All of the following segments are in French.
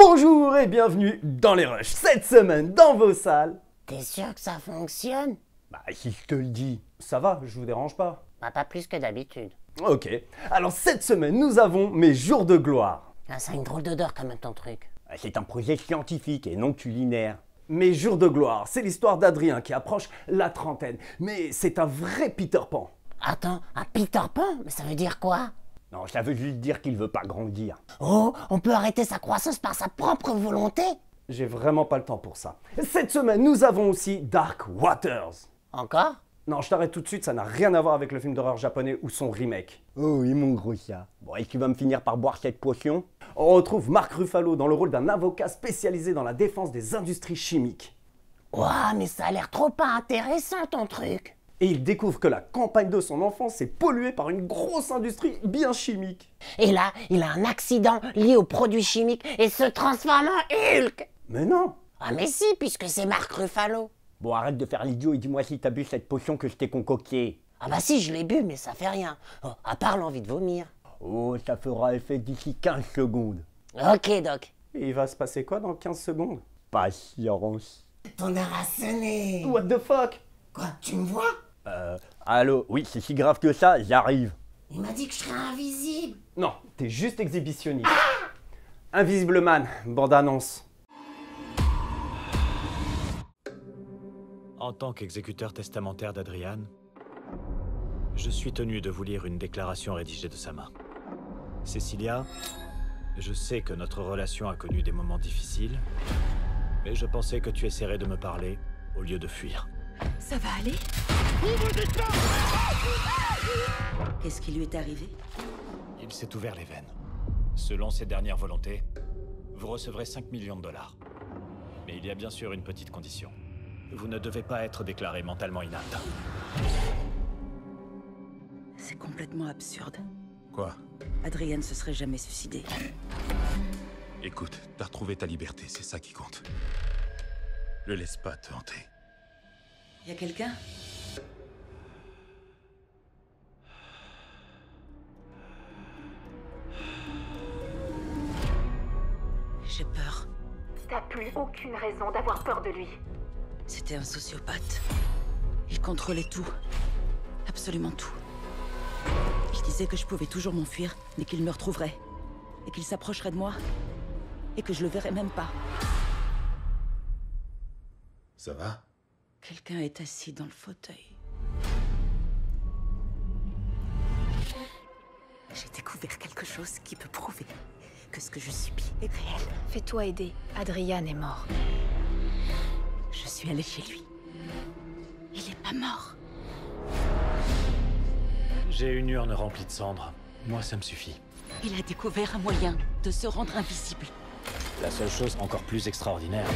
Bonjour et bienvenue dans les Rushs. Cette semaine dans vos salles. T'es sûr que ça fonctionne? Bah si je te le dis, ça va, je vous dérange pas. Bah pas plus que d'habitude. Ok, alors cette semaine nous avons mes jours de gloire. Ah, ça a une drôle d'odeur quand même ton truc. C'est un projet scientifique et non culinaire. Mes jours de gloire, c'est l'histoire d'Adrien qui approche la trentaine. Mais c'est un vrai Peter Pan. Attends, un Peter Pan? Mais ça veut dire quoi? Non, ça veut juste dire qu'il veut pas grandir. Oh, on peut arrêter sa croissance par sa propre volonté? J'ai vraiment pas le temps pour ça. Cette semaine nous avons aussi Dark Waters. Encore? Non, je t'arrête tout de suite, ça n'a rien à voir avec le film d'horreur japonais ou son remake. Oh oui, mon gros chat. Bon, et tu vas me finir par boire cette potion? On retrouve Mark Ruffalo dans le rôle d'un avocat spécialisé dans la défense des industries chimiques. Ouah, mais ça a l'air trop pas intéressant ton truc. Et il découvre que la campagne de son enfance est polluée par une grosse industrie bien chimique. Et là, il a un accident lié aux produits chimiques et se transforme en Hulk. Mais non! Ah mais si, puisque c'est Mark Ruffalo. Bon, arrête de faire l'idiot et dis-moi si t'as bu cette potion que je t'ai concoctée. Ah bah si, je l'ai bu, mais ça fait rien. Oh, à part l'envie de vomir. Oh, ça fera effet d'ici 15 secondes. Ok, Doc. Et il va se passer quoi dans 15 secondes? Patience. Ton heure a sonné. What the fuck? Quoi, tu me vois? Allô, oui, c'est si grave que ça, j'arrive. Il m'a dit que je serais invisible. Non, t'es juste exhibitionniste. Invisible Man, bande-annonce. En tant qu'exécuteur testamentaire d'Adrian, je suis tenu de vous lire une déclaration rédigée de sa main. Cecilia, je sais que notre relation a connu des moments difficiles, mais je pensais que tu essaierais de me parler au lieu de fuir. Ça va aller? Qu'est-ce qui lui est arrivé? Il s'est ouvert les veines. Selon ses dernières volontés, vous recevrez 5 millions de dollars. Mais il y a bien sûr une petite condition. Vous ne devez pas être déclaré mentalement inapte. C'est complètement absurde. Quoi? Adrien ne se serait jamais suicidé. Écoute, t'as retrouvé ta liberté, c'est ça qui compte. Le laisse pas te hanter. Y a quelqu'un? J'ai peur. T'as plus aucune raison d'avoir peur de lui. C'était un sociopathe. Il contrôlait tout. Absolument tout. Il disait que je pouvais toujours m'enfuir, mais qu'il me retrouverait. Et qu'il s'approcherait de moi. Et que je le verrais même pas. Ça va? Quelqu'un est assis dans le fauteuil. J'ai découvert quelque chose qui peut prouver que ce que je subis est réel. Fais-toi aider. Adrien est mort. Je suis allée chez lui. Il est pas mort. J'ai une urne remplie de cendres. Moi, ça me suffit. Il a découvert un moyen de se rendre invisible. La seule chose encore plus extraordinaire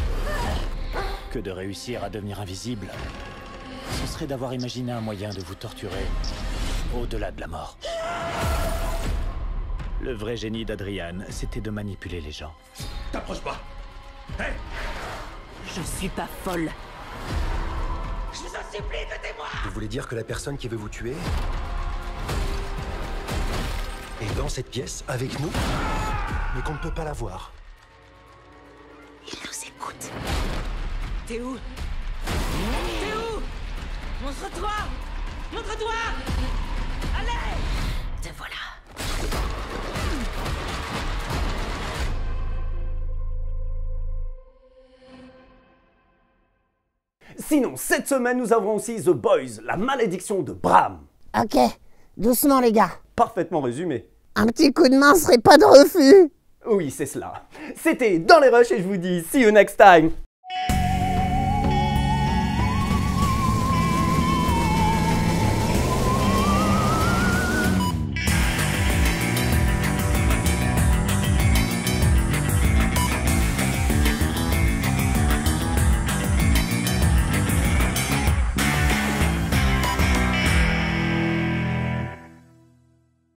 que de réussir à devenir invisible, ce serait d'avoir imaginé un moyen de vous torturer au-delà de la mort. Le vrai génie d'Adrian, c'était de manipuler les gens. T'approches pas! Hé! Je suis pas folle. Vous voulez dire que la personne qui veut vous tuer est dans cette pièce avec nous, mais qu'on ne peut pas la voir? Il nous écoute. T'es où? T'es où? Montre-toi! Montre-toi! Allez! Te voilà. Sinon, cette semaine, nous avons aussi The Boys, la malédiction de Bram. Ok, doucement les gars. Parfaitement résumé. Un petit coup de main serait pas de refus. Oui, c'est cela. C'était Dans les Rushs et je vous dis see you next time.